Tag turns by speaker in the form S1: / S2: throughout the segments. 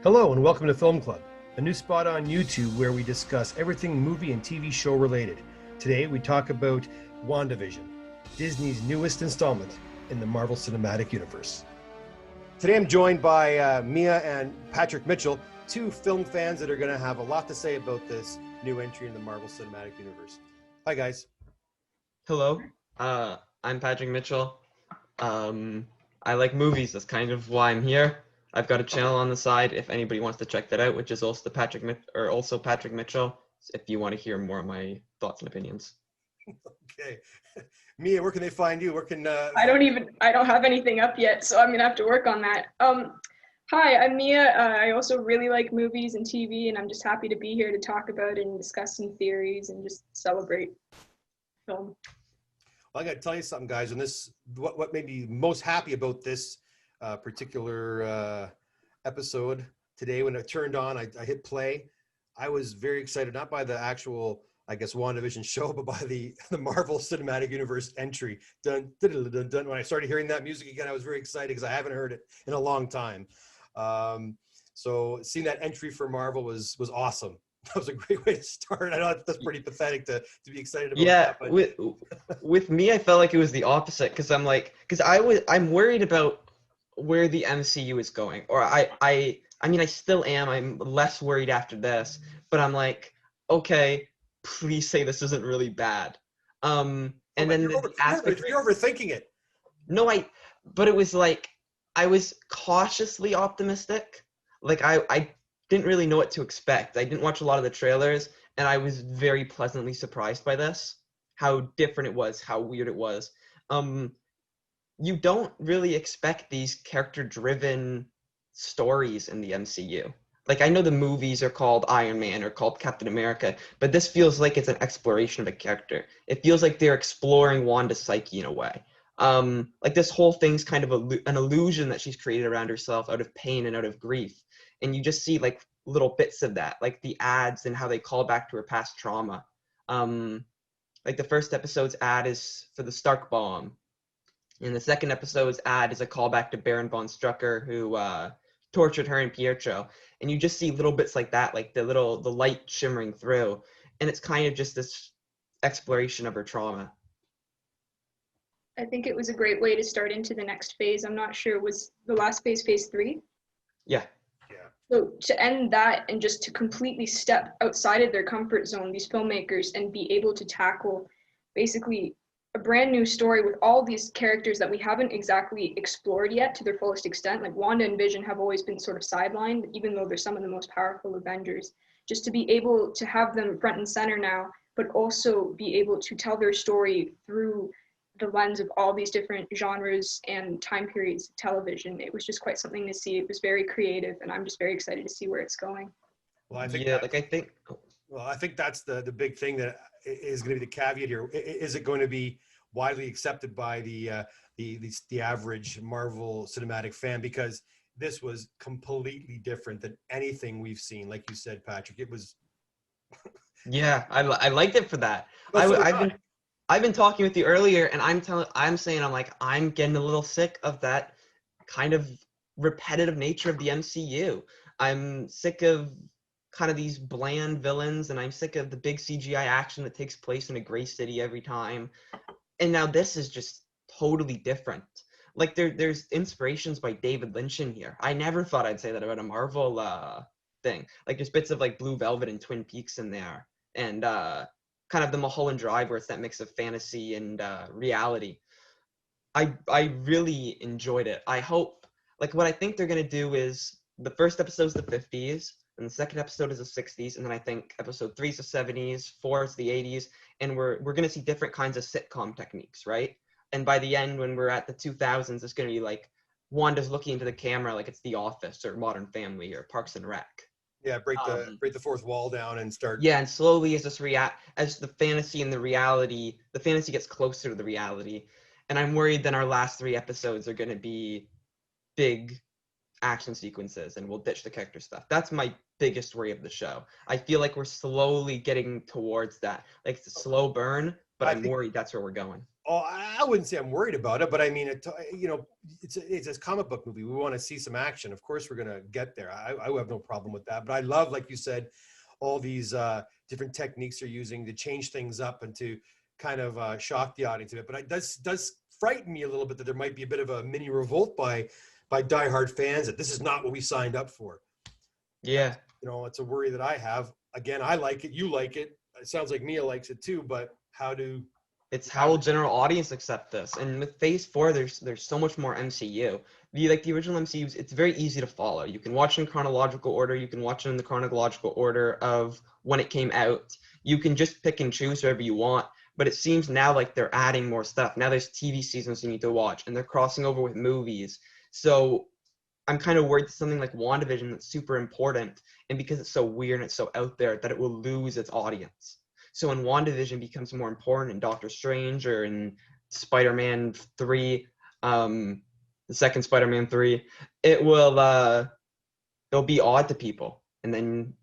S1: Hello and welcome to Film Club, a new spot on YouTube where we discuss everything movie and TV show related. Today we talk about Wandavision, Disney's newest installment in the Marvel Cinematic Universe. Today I'm joined by Mia and Patrick Mitchell, two film fans that are going to have a lot to say about this new entry in the Marvel Cinematic Universe. Hi guys.
S2: Hello, I'm Patrick Mitchell. I like movies. That's kind of why I'm here. I've got a channel on the side if anybody wants to check that out, which is also Patrick Mitchell. If you want to hear more of my thoughts and opinions.
S1: Okay, Mia, where can they find you? Where can
S3: I don't have anything up yet, so I'm gonna have to work on that. Hi, I'm Mia. I also really like movies and TV, and I'm just happy to be here to talk about it and discuss some theories and just celebrate film.
S1: Well, I got to tell you something, guys. And what made me most happy about this particular episode today, when it turned on, I hit play. I was very excited, not by the actual, I guess, WandaVision show, but by the Marvel Cinematic Universe entry. Dun, dun, dun, dun, dun. When I started hearing that music again, I was very excited because I haven't heard it in a long time. So seeing that entry for Marvel was awesome. That was a great way to start. I know that's pretty pathetic to be excited about.
S2: Yeah,
S1: that, but...
S2: with me, I felt like it was the opposite because I'm worried about where the MCU is going, or I mean I still am. I'm less worried after this, but I'm like, okay, please say this isn't really bad. And then
S1: you're overthinking it.
S2: No, but it was like I was cautiously optimistic. Like I didn't really know what to expect. I didn't watch a lot of the trailers, and I was very pleasantly surprised by this. How different it was, how weird it was. You don't really expect these character-driven stories in the MCU. Like, I know the movies are called Iron Man or called Captain America, but this feels like it's an exploration of a character. It feels like they're exploring Wanda's psyche in a way. Like this whole thing's kind of an illusion that she's created around herself out of pain and out of grief. And you just see like little bits of that, like the ads and how they call back to her past trauma. Like the first episode's ad is for the Stark bomb. And the second episode's ad is a callback to Baron von Strucker, who tortured her and Pietro. And you just see little bits like that, like the light shimmering through. And it's kind of just this exploration of her trauma.
S3: I think it was a great way to start into the next phase. I'm not sure, was the last phase 3?
S2: Yeah.
S3: So to end that and just to completely step outside of their comfort zone, these filmmakers, and be able to tackle basically a brand new story with all these characters that we haven't exactly explored yet to their fullest extent. Like Wanda and Vision have always been sort of sidelined, even though they're some of the most powerful Avengers. Just to be able to have them front and center now, but also be able to tell their story through the lens of all these different genres and time periods of television. It was just quite something to see. It was very creative, and I'm just very excited to see where it's going.
S1: Well, I think I think that's the big thing that is going to be the caveat here. Is it going to be widely accepted by the average Marvel Cinematic fan? Because this was completely different than anything we've seen. Like you said, Patrick, it was.
S2: Yeah, I liked it for that. I've been talking with you earlier, and I'm getting a little sick of that kind of repetitive nature of the MCU. I'm sick of kind of these bland villains, and I'm sick of the big CGI action that takes place in a gray city every time. And now this is just totally different. Like there's inspirations by David Lynch in here. I never thought I'd say that about a Marvel thing. Like there's bits of like Blue Velvet and Twin Peaks in there, and kind of the Mulholland Drive, where it's that mix of fantasy and reality. I really enjoyed it. I hope, like, what I think they're gonna do is the first episode's the 50s, and the second episode is the 60s, and then I think episode 3 is the 70s, 4 is the 80s, and we're gonna see different kinds of sitcom techniques, right? And by the end, when we're at the 2000s, it's gonna be like Wanda's looking into the camera like it's The Office or Modern Family or Parks and Rec.
S1: Yeah, break the fourth wall down and start.
S2: Yeah, and slowly as the fantasy and the fantasy gets closer to the reality. And I'm worried that our last 3 episodes are going to be big action sequences, and we'll ditch the character stuff. That's my biggest worry of the show. I feel like we're slowly getting towards that. Like it's a slow burn, but I'm worried that's where we're going.
S1: Oh, I wouldn't say I'm worried about it, but I mean, it's a comic book movie. We want to see some action. Of course, we're gonna get there. I have no problem with that. But I love, like you said, all these different techniques they're using to change things up and to kind of shock the audience a bit. But it does frighten me a little bit that there might be a bit of a mini revolt by diehard fans that this is not what we signed up for.
S2: Yeah.
S1: It's a worry that I have. Again, I like it. You like it. It sounds like Mia likes it too. But
S2: It's how will general audience accept this? And with Phase 4, there's so much more MCU. The original MCU, it's very easy to follow. You can watch in chronological order. You can watch it in the chronological order of when it came out. You can just pick and choose whatever you want. But it seems now like they're adding more stuff. Now there's TV seasons you need to watch, and they're crossing over with movies. So I'm kind of worried that something like WandaVision that's super important, and because it's so weird and it's so out there, that it will lose its audience. So when WandaVision becomes more important in Doctor Strange or in Spider-Man 3, the second Spider-Man 3, it'll be odd to people, and then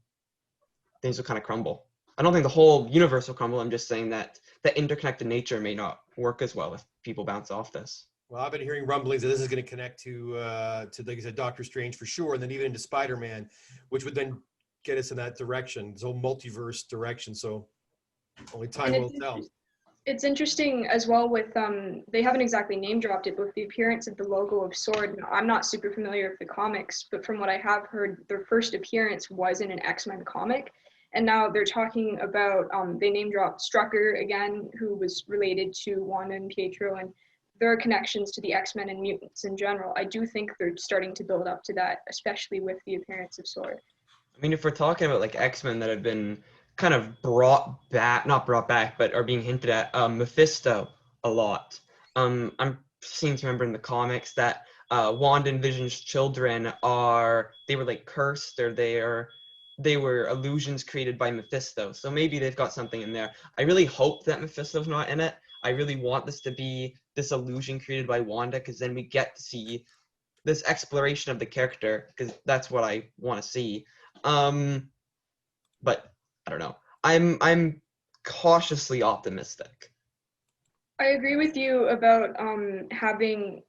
S2: things will kind of crumble. I don't think the whole universe will crumble. I'm just saying that the interconnected nature may not work as well if people bounce off this.
S1: Well, I've been hearing rumblings that this is going to connect to like I said, Doctor Strange for sure, and then even into Spider-Man, which would then get us in that direction, this whole multiverse direction. So only time will tell.
S3: It's interesting as well with they haven't exactly name dropped it, but with the appearance of the logo of Sword. I'm not super familiar with the comics, but from what I have heard, their first appearance was in an X-Men comic, and now they're talking about they name dropped Strucker again, who was related to Wanda and Pietro, and there are connections to the X-Men and mutants in general. I do think they're starting to build up to that, especially with the appearance of Sword.
S2: I mean, if we're talking about like X-Men that have been kind of not brought back, but are being hinted at, Mephisto a lot. I'm seem to remember in the comics that Wanda and Vision's children they were like cursed, or they were illusions created by Mephisto. So maybe they've got something in there. I really hope that Mephisto's not in it. I really want this to be this illusion created by Wanda, because then we get to see this exploration of the character, because that's what I want to see. But I don't know. I'm cautiously optimistic.
S3: I agree with you about having.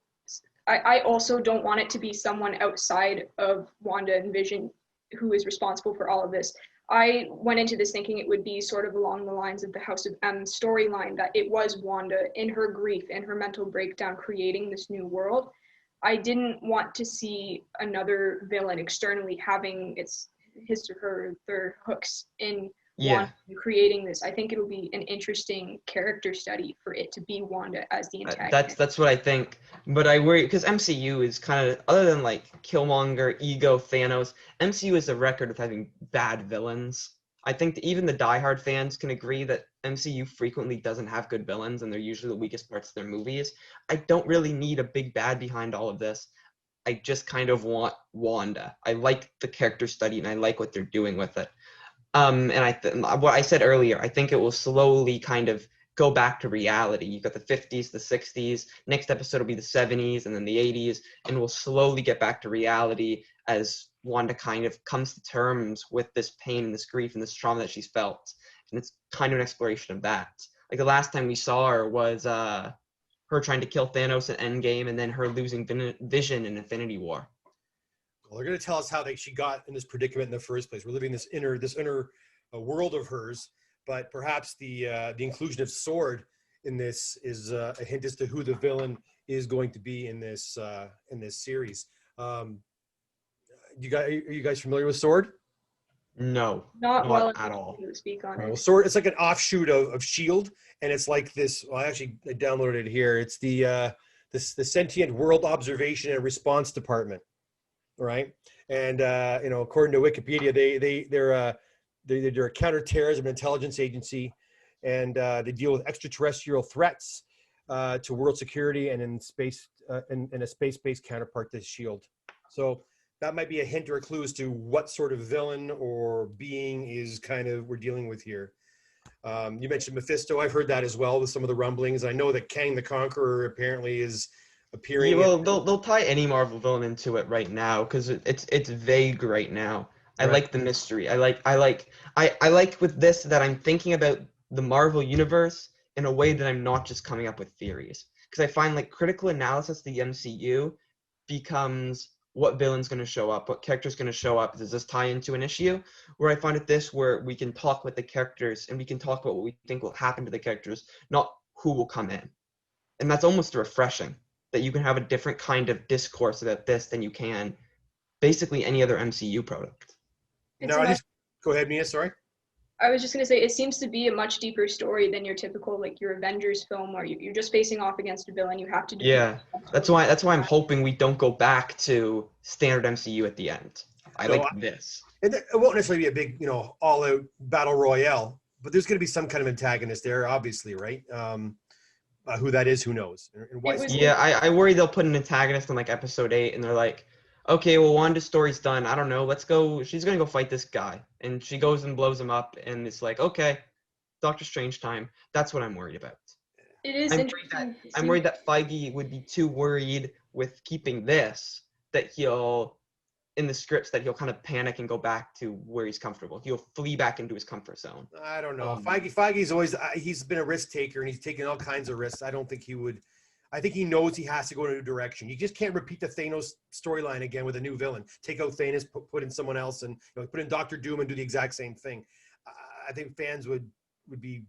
S3: I also don't want it to be someone outside of Wanda and Vision who is responsible for all of this. I went into this thinking it would be sort of along the lines of the House of M storyline, that it was Wanda in her grief and her mental breakdown creating this new world. I didn't want to see another villain externally having his or her their hooks in Wanda creating this. I think it'll be an interesting character study for it to be Wanda as the antagonist.
S2: That's what I think. But I worry because MCU is kind of, other than like Killmonger, Ego, Thanos, MCU is a record of having bad villains. I think that even the diehard fans can agree that MCU frequently doesn't have good villains, and they're usually the weakest parts of their movies. I don't really need a big bad behind all of this. I just kind of want Wanda. I like the character study, and I like what they're doing with it. And what I said earlier, I think it will slowly kind of go back to reality. You've got the 50s, the 60s, next episode will be the 70s, and then the 80s, and we'll slowly get back to reality as Wanda kind of comes to terms with this pain and this grief and this trauma that she's felt. And it's kind of an exploration of that. Like the last time we saw her was her trying to kill Thanos in Endgame, and then her losing Vision in Infinity War.
S1: Well, they're going to tell us how she got in this predicament in the first place. We're living this inner world of hers, but perhaps the inclusion of Sword in this is a hint as to who the villain is going to be in this series. Are you guys familiar with Sword?
S2: No,
S3: not well
S2: at all.
S3: To speak on it.
S1: Well, Sword, it's like an offshoot of Shield, and it's like this. Well, I downloaded it here. It's the Sentient World Observation and Response Department. Right, and according to Wikipedia, they're a counterterrorism intelligence agency, and they deal with extraterrestrial threats to world security and in space, in a space-based counterpart to Shield. So that might be a hint or a clue as to what sort of villain or being is kind of we're dealing with here. You mentioned Mephisto. I've heard that as well with some of the rumblings. I know that Kang the Conqueror apparently is appearing.
S2: Yeah, well, they'll tie any Marvel villain into it right now because it's vague right now. I like the mystery. I like with this that I'm thinking about the Marvel universe in a way that I'm not just coming up with theories. Because I find like critical analysis of the MCU becomes what villain's going to show up, what character's going to show up, does this tie into an issue? Where I find it this, where we can talk with the characters and we can talk about what we think will happen to the characters, not who will come in. And that's almost refreshing, that you can have a different kind of discourse about this than you can basically any other MCU product.
S1: Go ahead, Mia, sorry.
S3: I was just going to say, it seems to be a much deeper story than your typical, like, your Avengers film where you're just facing off against a villain. You have to do.
S2: Yeah, that's why I'm hoping we don't go back to standard MCU at the end. I like this.
S1: And it won't necessarily be a big, all-out battle royale, but there's going to be some kind of antagonist there, obviously, right? Who that is, who knows? And why
S2: I worry they'll put an antagonist in like episode 8, and they're like, okay, well, Wanda's story's done. I don't know. Let's go. She's going to go fight this guy. And she goes and blows him up. And it's like, okay, Doctor Strange time. That's what I'm worried about.
S3: It is interesting.
S2: I'm worried that Feige would be too worried with keeping this, that he'll, in the scripts, that he'll kind of panic and go back to where he's comfortable. He'll flee back into his comfort zone.
S1: I don't know. Feige's always, he's been a risk taker and he's taken all kinds of risks. I don't think he would. I think he knows he has to go in a new direction. You just can't repeat the Thanos storyline again with a new villain. Take out Thanos, put in someone else, and put in Doctor Doom and do the exact same thing. I think fans would be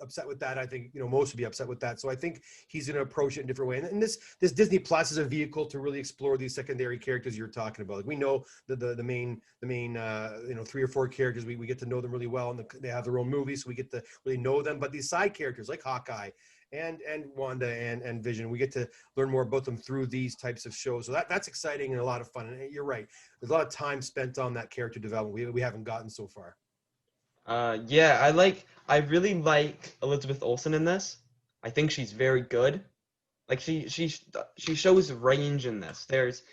S1: upset with that. I think most would be upset with that. So I think he's going to approach it in a different way. And this Disney Plus is a vehicle to really explore these secondary characters you're talking about. Like we know the main 3 or 4 characters. We get to know them really well, and they have their own movies, so we get to really know them. But these side characters like Hawkeye and Wanda and Vision, we get to learn more about them through these types of shows. So that's exciting and a lot of fun. And you're right, there's a lot of time spent on that character development we haven't gotten so far.
S2: I really like Elizabeth Olsen in this. I think she's very good. Like she shows range in this.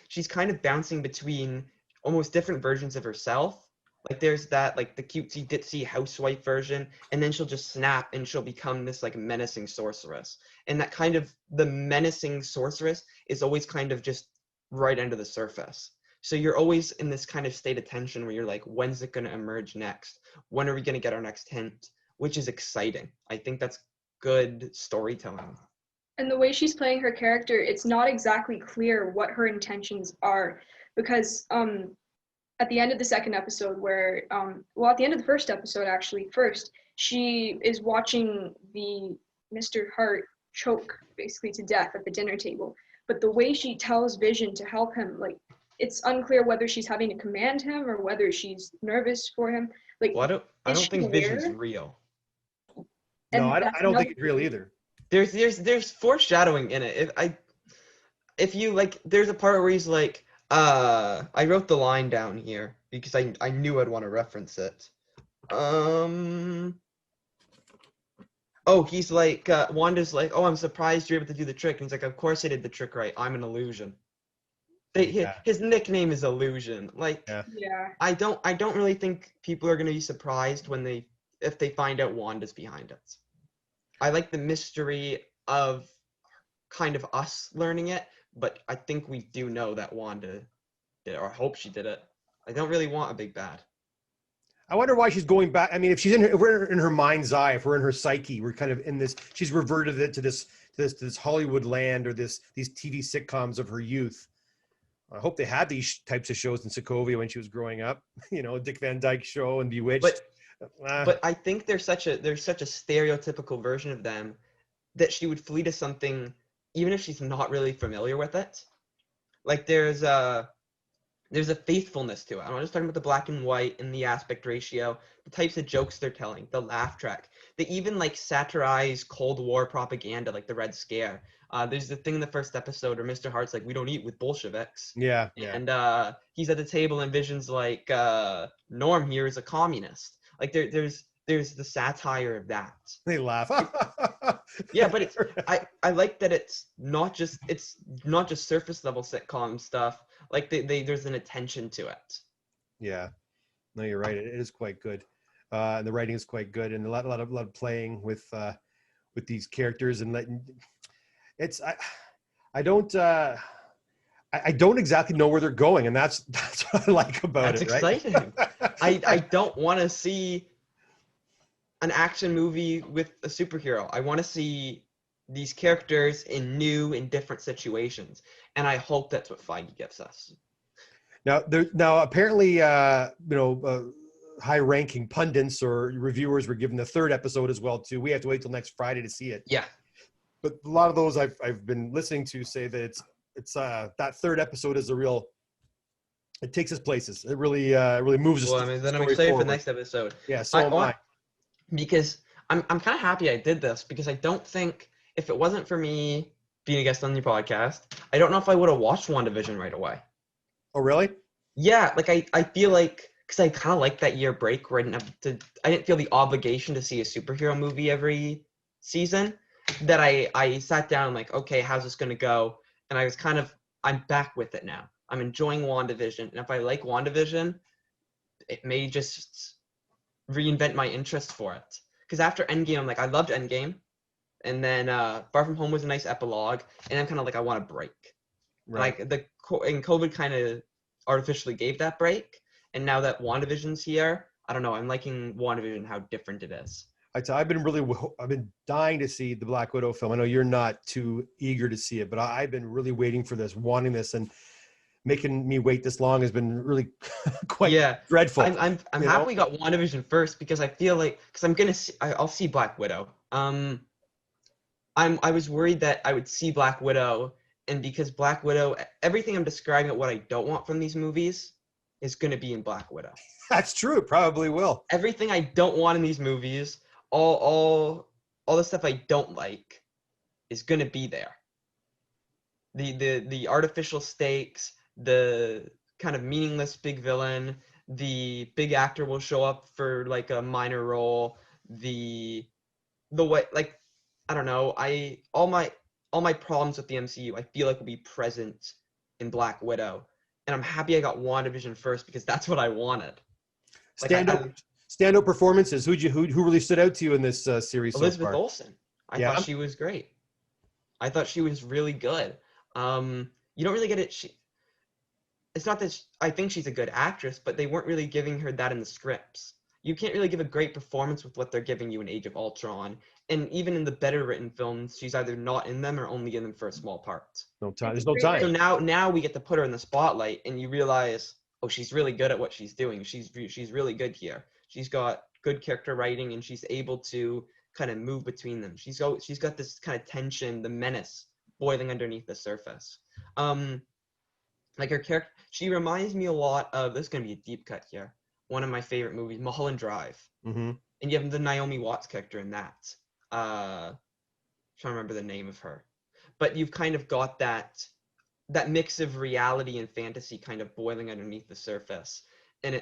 S2: She's kind of bouncing between almost different versions of herself. Like there's that like the cutesy ditzy housewife version, and then she'll just snap and she'll become this like menacing sorceress. And that kind of the menacing sorceress is always kind of just right under the surface. So you're always in this kind of state of tension where you're like, when's it going to emerge next? When are we going to get our next hint? Which is exciting. I think that's good storytelling.
S3: And the way she's playing her character, it's not exactly clear what her intentions are, because at the end of the second episode where, at the end of the first episode, actually, she is watching the Mr. Hart choke basically to death at the dinner table. But the way she tells Vision to help him, like, it's unclear whether she's having to command him or whether she's nervous for him. Like,
S2: well, I don't think Vision's real.
S1: No, I don't think it's real either.
S2: There's foreshadowing in it. If you like, there's a part where he's like, I wrote the line down here because I knew I'd want to reference it. He's like, Wanda's like, oh, I'm surprised you're able to do the trick. And he's like, of course I did the trick right. I'm an illusion. His nickname is Illusion. Like,
S3: yeah.
S2: I don't really think people are going to be surprised if they find out Wanda's behind it. I like the mystery of kind of us learning it, but I think we do know that Wanda did it, or I hope she did it. I don't really want a big bad.
S1: I wonder why she's going back. I mean, if we're in her mind's eye, if we're in her psyche, we're kind of in this. She's reverted it to this Hollywood land or these TV sitcoms of her youth. I hope they had these types of shows in Sokovia when she was growing up. Dick Van Dyke Show and Bewitched.
S2: But I think there's such a stereotypical version of them that she would flee to something even if she's not really familiar with it. Like there's a faithfulness to it. I'm not just talking about the black and white and the aspect ratio, the types of jokes they're telling, the laugh track. They even like satirize Cold War propaganda, like the Red Scare. There's the thing in the first episode where Mr. Hart's like, we don't eat with Bolsheviks.
S1: Yeah.
S2: And he's at the table and Vision's like, Norm here is a communist. Like there's the satire of that.
S1: They laugh.
S2: Yeah, but I like that it's not just surface level sitcom stuff. Like there's an attention to it. Yeah.
S1: No, you're right. It is quite good. And the writing is quite good, and a lot of playing with these characters and letting. I don't exactly know where they're going, and that's what I like about it.
S2: That's exciting. Right? I don't want to see. an action movie with a superhero. I want to see these characters in new and different situations, and I hope that's what Feige gives us.
S1: Now apparently, high-ranking pundits or reviewers were given the third episode as well too. We have to wait till next Friday to see it.
S2: Yeah,
S1: but a lot of those I've been listening to say that it's that third episode is it takes us places. It really moves us.
S2: well, I mean, then I'm excited for the next episode.
S1: Yeah, so am I.
S2: Because I'm kind of happy I did this, because I don't think, if it wasn't for me being a guest on your podcast, I don't know if I would have watched WandaVision right away.
S1: Oh, really?
S2: Yeah, like I feel like, because I kind of like that year break where I didn't feel the obligation to see a superhero movie every season, that I sat down and like, okay, how's this going to go? And I was I'm back with it now. I'm enjoying WandaVision. And if I like WandaVision, it may just reinvent my interest for it. Because after Endgame, I'm like, I loved Endgame. And then Far From Home was a nice epilogue. And I'm kind of like, I want a break.
S1: Right.
S2: And COVID kind of artificially gave that break. And now that WandaVision's here, I don't know, I'm liking WandaVision, how different it is.
S1: I've been dying to see the Black Widow film. I know you're not too eager to see it, but I've been really waiting for this, wanting this, and making me wait this long has been really quite dreadful.
S2: I'm happy we got WandaVision first, because I feel like, because I'll see Black Widow. I was worried that I would see Black Widow, and because Black Widow, everything I'm describing at what I don't want from these movies is going to be in Black Widow.
S1: That's true. It probably will.
S2: Everything I don't want in these movies, all the stuff I don't like, is going to be there. The artificial stakes, the kind of meaningless big villain, the big actor will show up for like a minor role, the way, like, I don't know, all my problems with the MCU, I feel like will be present in Black Widow. And I'm happy I got WandaVision first, because that's what I wanted.
S1: Standout performances. Who really stood out to you in this series
S2: Elizabeth
S1: so far?
S2: Olsen. I thought she was great. I thought she was really good. You don't really get it. It's not that I think she's a good actress, but they weren't really giving her that in the scripts. You can't really give a great performance with what they're giving you in Age of Ultron. And even in the better written films, she's either not in them or only in them for a small part.
S1: No time. There's no time.
S2: So now we get to put her in the spotlight, and you realize, oh, she's really good at what she's doing. She's really good here. She's got good character writing, and she's able to kind of move between them. She's got this kind of tension, the menace boiling underneath the surface. Like her character, she reminds me a lot of, this is going to be a deep cut here, one of my favorite movies, Mulholland Drive.
S1: Mm-hmm.
S2: And you have the Naomi Watts character in that. Trying to remember the name of her. But you've kind of got that mix of reality and fantasy kind of boiling underneath the surface. And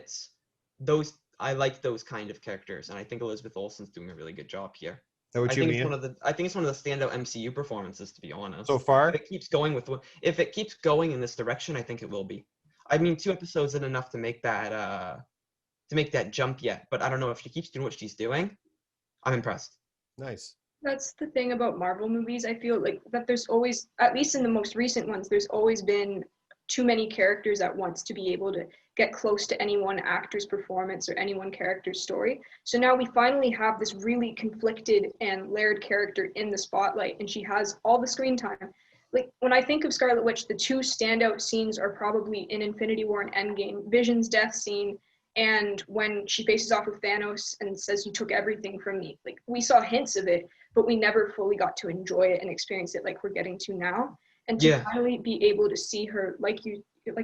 S2: I like those kind of characters. And I think Elizabeth Olsen's doing a really good job here.
S1: I think
S2: it's one of the standout MCU performances, to be honest.
S1: So far?
S2: If it keeps going in this direction, I think it will be. I mean, 2 episodes isn't enough to make that jump yet, but I don't know, if she keeps doing what she's doing, I'm impressed.
S1: Nice.
S3: That's the thing about Marvel movies. I feel like that there's always, at least in the most recent ones, there's always been too many characters at once to be able to get close to any one actor's performance or any one character's story. So now we finally have this really conflicted and layered character in the spotlight, and she has all the screen time. Like, when I think of Scarlet Witch, the 2 standout scenes are probably in Infinity War and Endgame, Vision's death scene, and when she faces off with Thanos and says, "You took everything from me." Like, we saw hints of it, but we never fully got to enjoy it and experience it like we're getting to now. And to finally be able to see her, like you're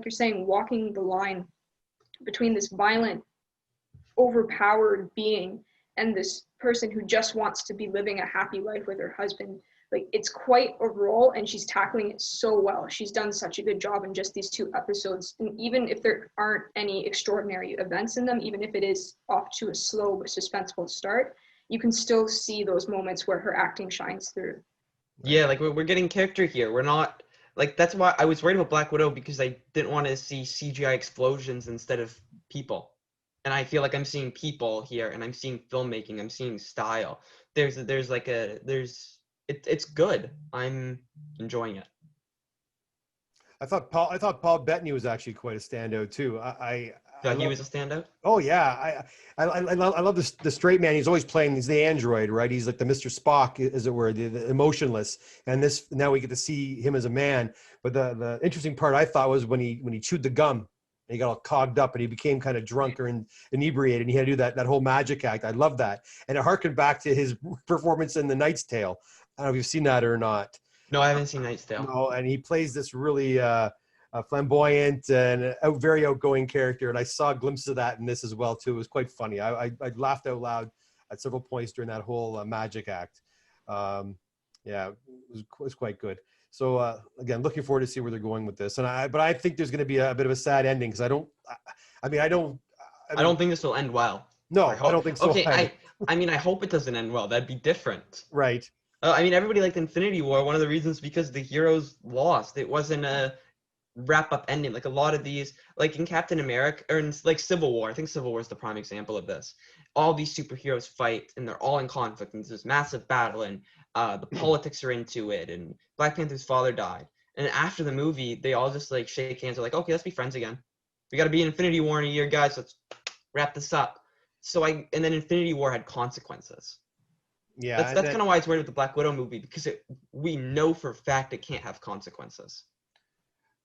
S3: saying, walking the line between this violent, overpowered being and this person who just wants to be living a happy life with her husband. Like, it's quite a role, and she's tackling it so well. She's done such a good job in just these 2 episodes. And even if there aren't any extraordinary events in them, even if it is off to a slow but suspenseful start, you can still see those moments where her acting shines through.
S2: Yeah, like we're getting character here. We're not, like, that's why I was worried about Black Widow, because I didn't want to see CGI explosions instead of people. And I feel like I'm seeing people here, and I'm seeing filmmaking, I'm seeing style. It's good. I'm enjoying it.
S1: I thought Paul Bettany was actually quite a standout too. I
S2: Thought he was a standout?
S1: Oh yeah, I love the straight man. He's always playing. He's the android, right? He's like the Mr. Spock, as it were, the emotionless. And this now we get to see him as a man. But the interesting part I thought was when he chewed the gum and he got all cogged up and he became kind of drunk or inebriated and he had to do that whole magic act. I love that, and it harkened back to his performance in The Knight's Tale. I don't know if you've seen that or not.
S2: No, I haven't seen Knight's Tale.
S1: No, and he plays this really flamboyant and very outgoing character, and I saw glimpses of that in this as well too. It was quite funny. I laughed out loud at several points during that whole magic act. Yeah, it was quite good. So again, looking forward to see where they're going with this. But I think there's going to be a bit of a sad ending because I don't
S2: think this will end well.
S1: No, I don't think so.
S2: Okay, I mean, I hope it doesn't end well. That'd be different.
S1: Right.
S2: I mean, everybody liked Infinity War. One of the reasons because the heroes lost. It wasn't a wrap-up ending. Like a lot of these, like in Captain America, or in like Civil War. I think Civil War is the prime example of this. All these superheroes fight, and they're all in conflict, and there's this massive battle, and the politics are into it, and Black Panther's father died. And after the movie, they all just like shake hands. They're like, okay, let's be friends again. We got to be in Infinity War in a year, guys. Let's wrap this up. And then Infinity War had consequences.
S1: Yeah,
S2: that's kind of why it's weird with the Black Widow movie, because we know for a fact it can't have consequences.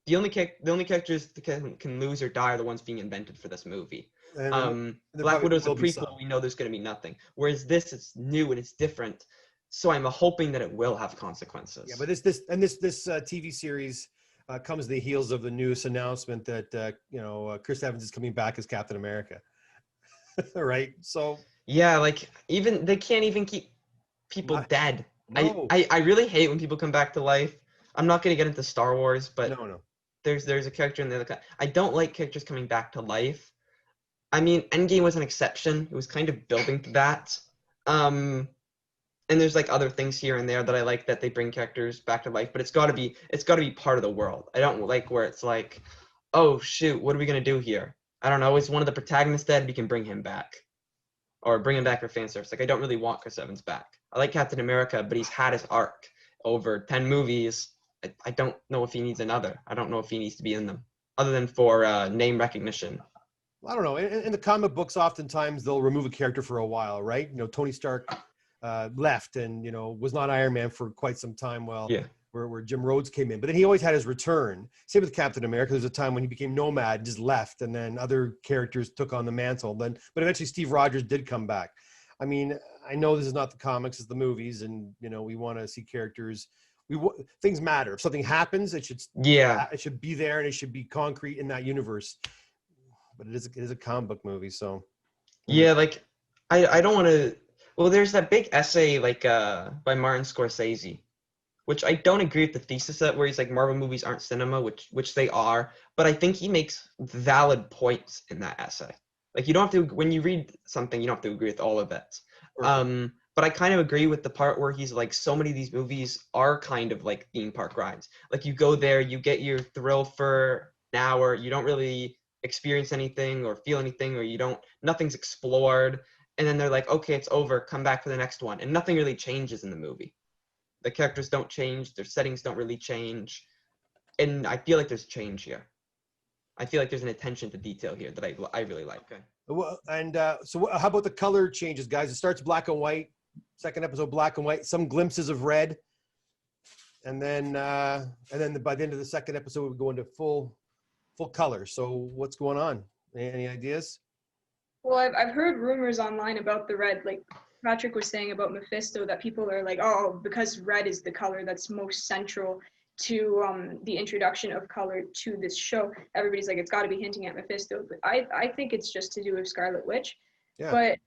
S2: The only characters that can lose or die are the ones being invented for this movie. Black Widow's a prequel. We know there's going to be nothing. Whereas this is new and it's different. So I'm hoping that it will have consequences.
S1: Yeah, but this TV series comes in the heels of the news announcement that Chris Evans is coming back as Captain America. Right? So
S2: yeah, like even they can't even keep people dead. No. I really hate when people come back to life. I'm not going to get into Star Wars, but
S1: no.
S2: There's a character in there that I don't like characters coming back to life. I mean, Endgame was an exception. It was kind of building to that. And there's like other things here and there that I like that they bring characters back to life, but it's got to be part of the world. I don't like where it's like, oh shoot, what are we going to do here? I don't know. Is one of the protagonists dead? We can bring him back. Or bring him back for fan service. Like, I don't really want Chris Evans back. I like Captain America, but he's had his arc over 10 movies. I don't know if he needs another. I don't know if he needs to be in them, other than for name recognition.
S1: I don't know. In the comic books, oftentimes they'll remove a character for a while, right? Tony Stark left and, was not Iron Man for quite some time. Well, yeah. Where Jim Rhodes came in, but then he always had his return. Same with Captain America. There's a time when he became Nomad and just left, and then other characters took on the mantle. But eventually Steve Rogers did come back. I mean, I know this is not the comics, it's the movies, and we want to see characters. Things matter. If something happens, it should be there and it should be concrete in that universe. But it is a comic book movie, so
S2: yeah. Like I don't want to. Well, there's that big essay by Martin Scorsese, which I don't agree with the thesis that where he's like Marvel movies aren't cinema, which they are, but I think he makes valid points in that essay. Like you don't have to, when you read something, you don't have to agree with all of it. Right. But I kind of agree with the part where he's like, so many of these movies are kind of like theme park rides. Like you go there, you get your thrill for an hour, you don't really experience anything or feel anything, or nothing's explored. And then they're like, okay, it's over, come back for the next one. And nothing really changes in the movie. The characters don't change, their settings don't really change. And I feel like there's change here. I feel like there's an attention to detail here that I really like. Okay.
S1: Well, and so how about the color changes, guys? It starts black and white. Second episode, black and white. Some glimpses of red, and then by the end of the second episode, we go into full color. So what's going on? Any ideas?
S3: Well, I've heard rumors online about the red. Like Patrick was saying about Mephisto, that people are like, oh, because red is the color that's most central to the introduction of color to this show. Everybody's like, it's got to be hinting at Mephisto, but I think it's just to do with Scarlet Witch. Yeah. But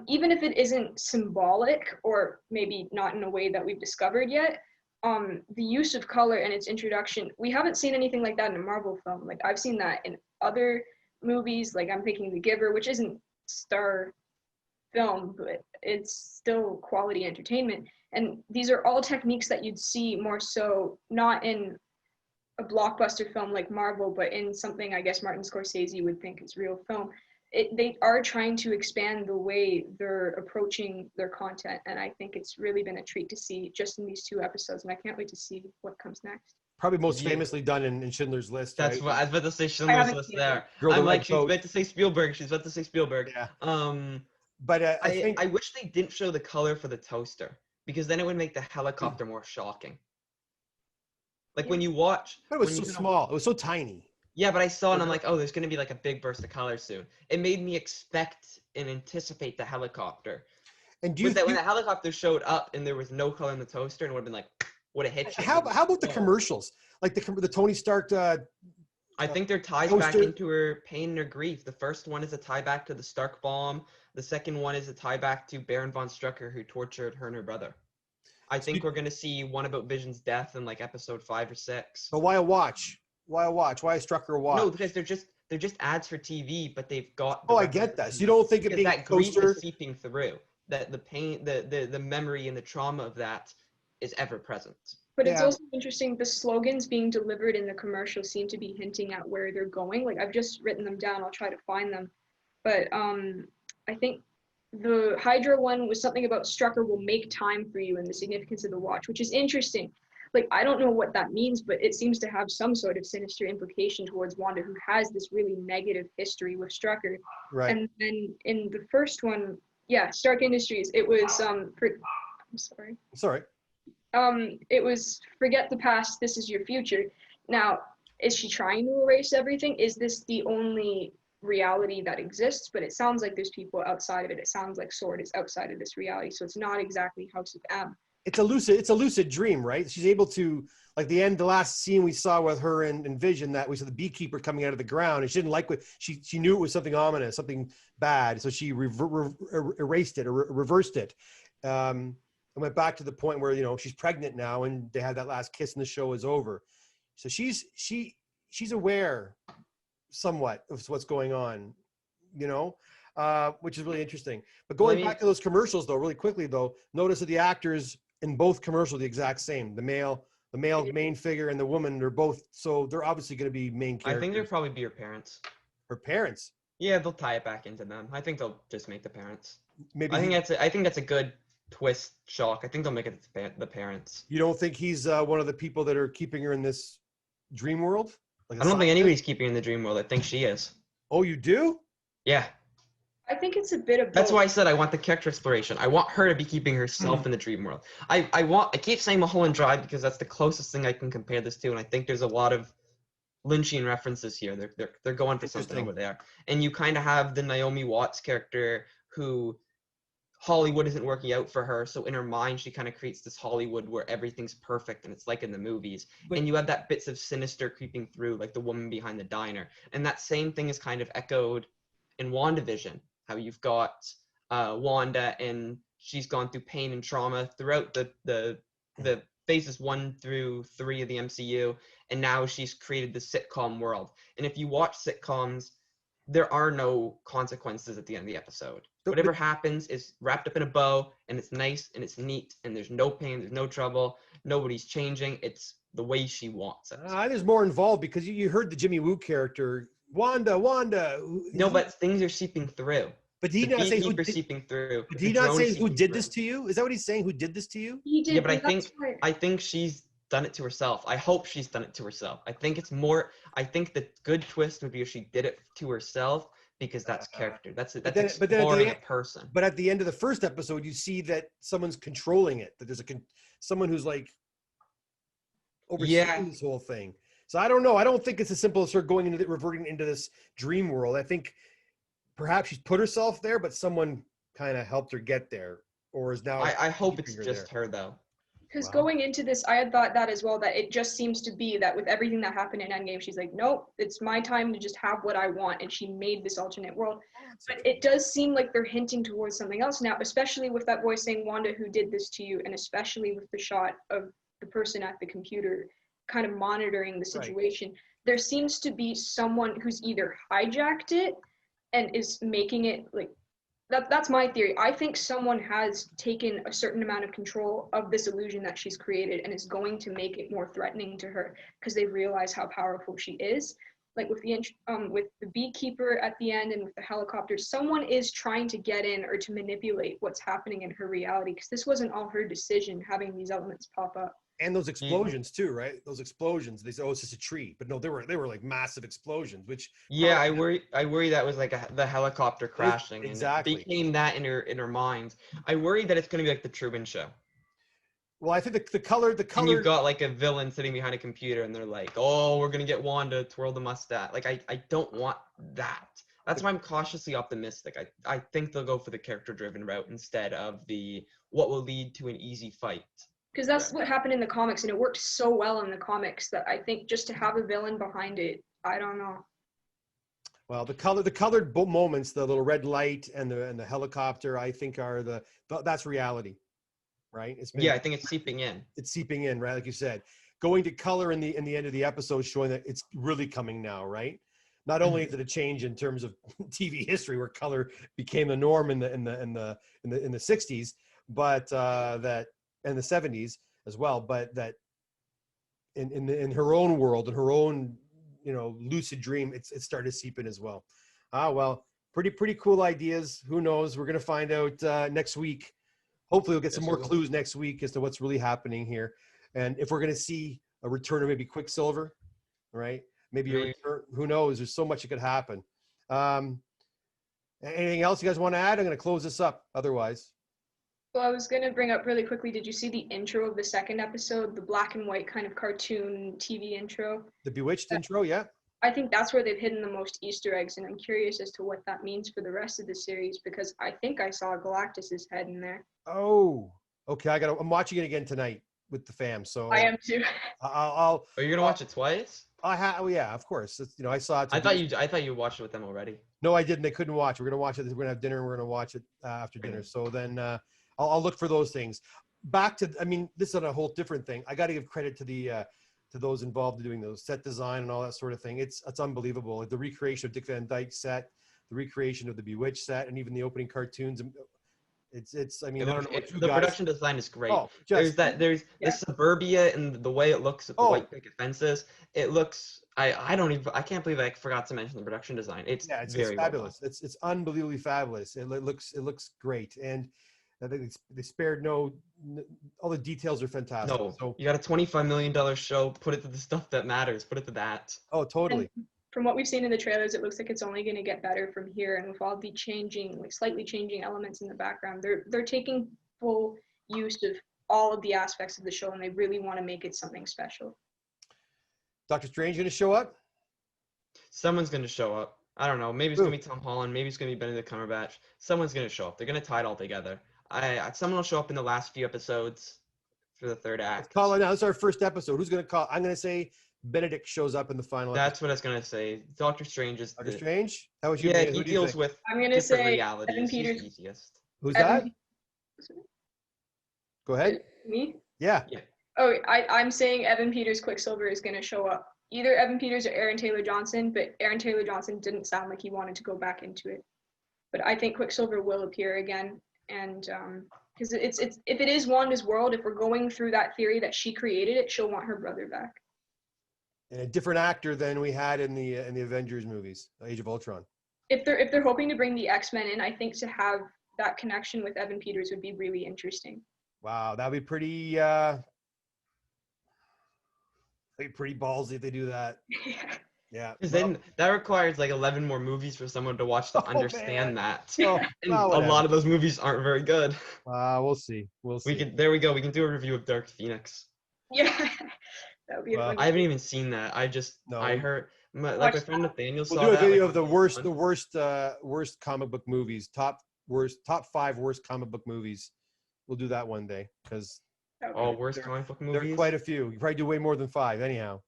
S3: even if it isn't symbolic, or maybe not in a way that we've discovered yet, the use of color and its introduction, we haven't seen anything like that in a Marvel film. Like I've seen that in other movies, like I'm thinking The Giver, which isn't star film, but it's still quality entertainment. And these are all techniques that you'd see more so not in a blockbuster film like Marvel, but in something I guess Martin Scorsese would think is real film. They are trying to expand the way they're approaching their content, and I think it's really been a treat to see just in these 2 episodes, and I can't wait to see what comes next.
S1: Probably most
S2: Yeah.
S1: famously done in Schindler's List,
S2: That's
S1: right?
S2: what I was about to say. Schindler's List
S3: seen
S2: there.
S1: Girl, the
S2: I'm like,
S1: Red
S2: she's
S1: Coat.
S2: about to say Spielberg. She's about to say Spielberg.
S1: Yeah.
S2: Um,
S1: But I think
S2: I wish they didn't show the color for the toaster because then it would make the helicopter more shocking. Like when you watch,
S1: but it was
S2: when
S1: so
S2: you kind of,
S1: small. It was so tiny.
S2: yeah, but I saw and I'm like, oh, there's gonna be like a big burst of color soon. It made me expect and anticipate the helicopter.
S1: And do
S2: Was
S1: you,
S2: that when
S1: do
S2: the helicopter showed up and there was no color in the toaster and would have been like, would have hit you?
S1: how about the commercials? Like the Tony Stark
S2: I think they're ties back
S1: toaster.
S2: into her pain and her grief. The first one is a tie back to the Stark bomb. The second one is a tie back to Baron von Strucker, who tortured her and her brother. I think we're gonna see one about Vision's death in like episode 5 or 6.
S1: But why a watch? Why a watch? Why a Strucker watch?
S2: No, because they're just ads for TV, but they've got.
S1: Oh, I get that. So you don't think it being
S2: that
S1: a
S2: grief
S1: toaster?
S2: is seeping through. That the pain, the memory and the trauma of that is ever present.
S3: But it's
S1: Yeah.
S3: also interesting, the slogans being delivered in the commercial seem to be hinting at where they're going. Like, I've just written them down. I'll try to find them. But I think the Hydra one was something about Strucker will make time for you and the significance of the watch, which is interesting. Like, I don't know what that means, but it seems to have some sort of sinister implication towards Wanda, who has this really negative history with Strucker.
S1: Right.
S3: And then in the first one, yeah, Stark Industries, it was I'm sorry.
S1: Sorry.
S3: It was forget the past, this is your future. Now, is she trying to erase everything? Is this the only reality that exists? But it sounds like there's people outside of it. It sounds like Sword is outside of this reality, so it's not exactly House of M.
S1: It's a lucid dream, right? She's able to, like the last scene we saw with her and Vision, that we saw the beekeeper coming out of the ground, and she didn't like what she knew it was something ominous, something bad, so she erased it or reversed it. And went back to the point where, you know, she's pregnant now and they had that last kiss and the show is over. So she's aware somewhat of what's going on, you know, which is really interesting. But going back to those commercials though, really quickly though, notice that the actors in both commercials are the exact same. The male main figure and the woman, they're both, so they're obviously going to be main characters.
S2: I think they'll probably be her parents.
S1: Her parents?
S2: Yeah, they'll tie it back into them. I think they'll just make the parents.
S1: Maybe
S2: I think that's a good twist shock. I think they'll make it the parents.
S1: You don't think he's one of the people that are keeping her in this dream world? Like
S2: I don't think anybody's keeping her in the dream world. I think she is.
S1: Oh, you do?
S2: Yeah.
S3: I think it's a bit of both.
S2: That's why I said I want the character exploration. I want her to be keeping herself in the dream world. I keep saying Mulholland Drive because that's the closest thing I can compare this to, and I think there's a lot of Lynchian references here. They're going for something over there. And you kind of have the Naomi Watts character who Hollywood isn't working out for her, so in her mind she kind of creates this Hollywood where everything's perfect and it's like in the movies. And you have that bits of sinister creeping through, like the woman behind the diner. And that same thing is kind of echoed in WandaVision, how you've got Wanda and she's gone through pain and trauma throughout the phases 1 through 3 of the MCU, and now she's created the sitcom world. And if you watch sitcoms, there are no consequences at the end of the episode. Whatever happens is wrapped up in a bow, and it's nice and it's neat, and there's no pain, there's no trouble, nobody's changing. It's the way she wants it.
S1: There's more involved because you heard the Jimmy Woo character, Wanda.
S2: No, but things are seeping through.
S1: But did he not say who
S2: seeping through?
S1: Did he not say who did this to you? Is that what he's saying? Who did this to you?
S3: He did.
S2: Yeah, but I think she's done it to herself. I hope she's done it to herself. I think the good twist would be if she did it to herself, because that's character. That's exploring a person.
S1: But at the end of the first episode, you see that someone's controlling it. That there's someone who's like overseeing this whole thing. So I don't know. I don't think it's as simple as her reverting into this dream world. I think perhaps she's put herself there, but someone kind of helped her get there, or is now.
S2: I hope it's just her though.
S3: Because going into this, I had thought that as well, that it just seems to be that with everything that happened in Endgame, she's like, nope, it's my time to just have what I want. And she made this alternate world. But it does seem like they're hinting towards something else now, especially with that voice saying, Wanda, who did this to you? And especially with the shot of the person at the computer kind of monitoring the situation. Right. There seems to be someone who's either hijacked it and is making it like, that's my theory. I think someone has taken a certain amount of control of this illusion that she's created and is going to make it more threatening to her because they realize how powerful she is. Like with the beekeeper at the end and with the helicopter, someone is trying to get in or to manipulate what's happening in her reality, because this wasn't all her decision having these elements pop up.
S1: And those explosions too, right? Those explosions. They say, "Oh, it's just a tree," but no, they were like massive explosions. Which
S2: Yeah, I worry that was like the helicopter crashing, and it
S1: exactly.
S2: became that in her mind. I worry that it's gonna be like the Truman Show.
S1: Well, I think the color,
S2: And you've got like a villain sitting behind a computer, and they're like, "Oh, we're gonna get Wanda, twirl the mustache." Like, I don't want that. That's why I'm cautiously optimistic. I think they'll go for the character-driven route instead of the what will lead to an easy fight.
S3: Because that's what happened in the comics, and it worked so well in the comics that I think just to have a villain behind it, I don't know.
S1: Well, the colored moments, the little red light and the helicopter, I think are that's reality, right?
S2: Yeah, I think it's seeping in.
S1: It's seeping in, right? Like you said, going to color in the end of the episode, showing that it's really coming now, right? Not only is it a change in terms of TV history, where color became the norm in the 60s, but that and the 70s as well, but that in her own world, in her own lucid dream, it started to seep in as well. Well, pretty cool ideas. Who knows? We're gonna find out next week. Hopefully, we'll get some more clues next week as to what's really happening here, and if we're gonna see a return of maybe Quicksilver, right? Maybe a return. Who knows? There's so much that could happen. Anything else you guys want to add? I'm gonna close this up. Otherwise.
S3: Well, I was going to bring up really quickly, did you see the intro of the second episode, the black and white kind of cartoon TV intro?
S1: The Bewitched intro, yeah.
S3: I think that's where they've hidden the most Easter eggs, and I'm curious as to what that means for the rest of the series, because I think I saw Galactus's head in there.
S1: Oh, okay. I'm watching it again tonight with the fam. So
S3: I am too.
S1: I'll.
S2: Are you gonna watch it twice?
S1: Oh yeah, of course. I saw it.
S2: I thought you watched it with them already.
S1: No, I didn't. They couldn't watch. We're gonna watch it. We're gonna have dinner. And we're gonna watch it after dinner. So then I'll look for those things. Back to, this is a whole different thing. I got to give credit to to those involved in doing those set design and all that sort of thing. It's unbelievable. Like the recreation of Dick Van Dyke set, the recreation of the Bewitched set, and even the opening cartoons. I don't know what you
S2: the
S1: guys.
S2: production design is great.
S1: Oh,
S2: there's the suburbia and the way it looks at the white picket fences. It looks. I can't believe I forgot to mention the production design. It's very
S1: fabulous.
S2: Well
S1: it's unbelievably fabulous. It looks great, and I think they spared all the details are fantastic.
S2: No,
S1: so
S2: you got a $25 million show. Put it to the stuff that matters. Put it to that.
S1: Oh, totally.
S3: And from what we've seen in the trailers, it looks like it's only going to get better from here. And with all the slightly changing elements in the background, they're taking full use of all of the aspects of the show, and they really want to make it something special.
S1: Doctor Strange going to show up?
S2: Someone's going to show up. I don't know. Maybe it's going to be Tom Holland. Maybe it's going to be Benedict Cumberbatch. Someone's going to show up. They're going to tie it all together. Someone will show up in the last few episodes for the third act.
S1: Let's call it now. This is our first episode. Who's going to call? I'm going to say Benedict shows up in the final
S2: That's
S1: episode.
S2: what I was going to say. Doctor Strange is
S1: Doctor Strange? How was you?
S2: Yeah, he deals with
S3: I'm going to say
S2: realities.
S3: Evan Peters.
S2: He's the easiest.
S1: Who's that? Go ahead.
S3: Me?
S1: Yeah.
S3: Oh, I'm saying Evan Peters Quicksilver is going to show up. Either Evan Peters or Aaron Taylor Johnson, but Aaron Taylor Johnson didn't sound like he wanted to go back into it. But I think Quicksilver will appear again, and because it's if it is Wanda's world, if we're going through that theory that she created it, she'll want her brother back.
S1: And a different actor than we had in the Avengers movies, Age of Ultron.
S3: If they're hoping to bring the X-Men in, I think to have that connection with Evan Peters would be really interesting.
S1: Wow, that'd be pretty ballsy if they do that. Yeah.
S2: Because then that requires like 11 more movies for someone to watch to understand that.
S1: Oh,
S2: and a lot of those movies aren't very good.
S1: We'll see.
S2: There we go. We can do a review of Dark Phoenix.
S3: Yeah, that would be.
S2: I haven't even seen that. I heard my friend Nathaniel saw that.
S1: We'll do a video of the worst comic book movies, top 5 worst comic book movies. We'll do that one day because.
S2: Worst comic book movies?
S1: There are quite a few. You probably do way more than 5 anyhow.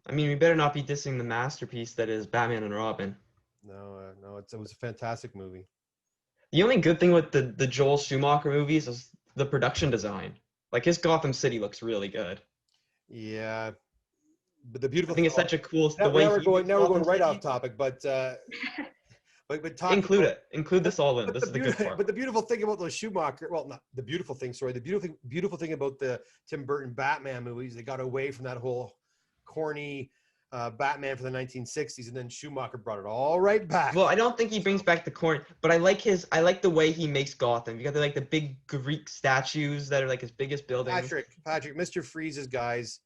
S2: I mean, we better not be dissing the masterpiece that is Batman and Robin.
S1: No, it was a fantastic movie.
S2: The only good thing with the Joel Schumacher movies is the production design. Like his Gotham City looks really good.
S1: Yeah, but the beautiful.
S2: I think it's such a cool.
S1: Now we're going right off topic, but
S2: include it. Include this all in. This is the good part.
S1: But the beautiful thing about those Schumacher, well, not the beautiful thing. Sorry, the beautiful thing about the Tim Burton Batman movies, they got away from that whole corny Batman for the 1960s, and then Schumacher brought it all right back.
S2: Well, I don't think he brings back the corn, but I like the way he makes Gotham. You got like the big Greek statues that are like as big as buildings.
S1: Patrick, Mr. Freeze's guys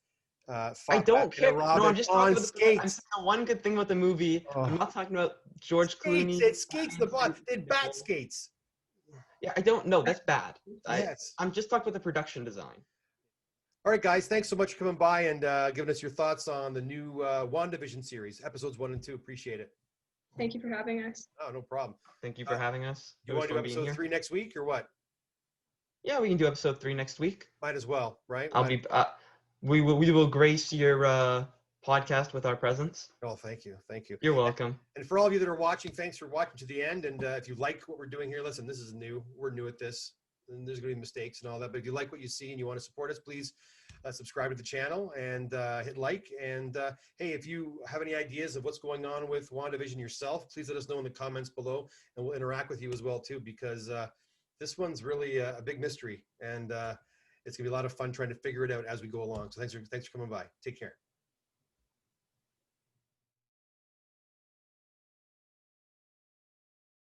S2: I
S1: fought
S2: don't
S1: Batman and
S2: care. No,
S1: Robin
S2: I'm just talking
S1: on
S2: about
S1: skates.
S2: I'm saying the one good thing about the movie. I'm not talking about George Clooney.
S1: It's skates. The bot. They had bat skates.
S2: Yeah, I don't know. That's bad.
S1: Yes.
S2: I'm just talking about the production design.
S1: All right, guys. Thanks so much for coming by and giving us your thoughts on the new WandaVision series, episodes 1 and 2. Appreciate it.
S3: Thank you for having us.
S1: Oh, no problem.
S2: Thank you for having us.
S1: You want to do episode 3 next week or what?
S2: Yeah, we can do episode 3 next week.
S1: Might as well, right?
S2: We will grace your podcast with our presence.
S1: Oh, thank you.
S2: You're welcome.
S1: And for all of you that are watching, thanks for watching to the end. And if you like what we're doing here, listen, this is new. We're new at this, and there's going to be mistakes and all that. But if you like what you see and you want to support us, please subscribe to the channel and hit like. And hey, if you have any ideas of what's going on with WandaVision yourself, please let us know in the comments below, and we'll interact with you as well too, because this one's really a big mystery, and it's gonna be a lot of fun trying to figure it out as we go along. So thanks for coming by. Take care.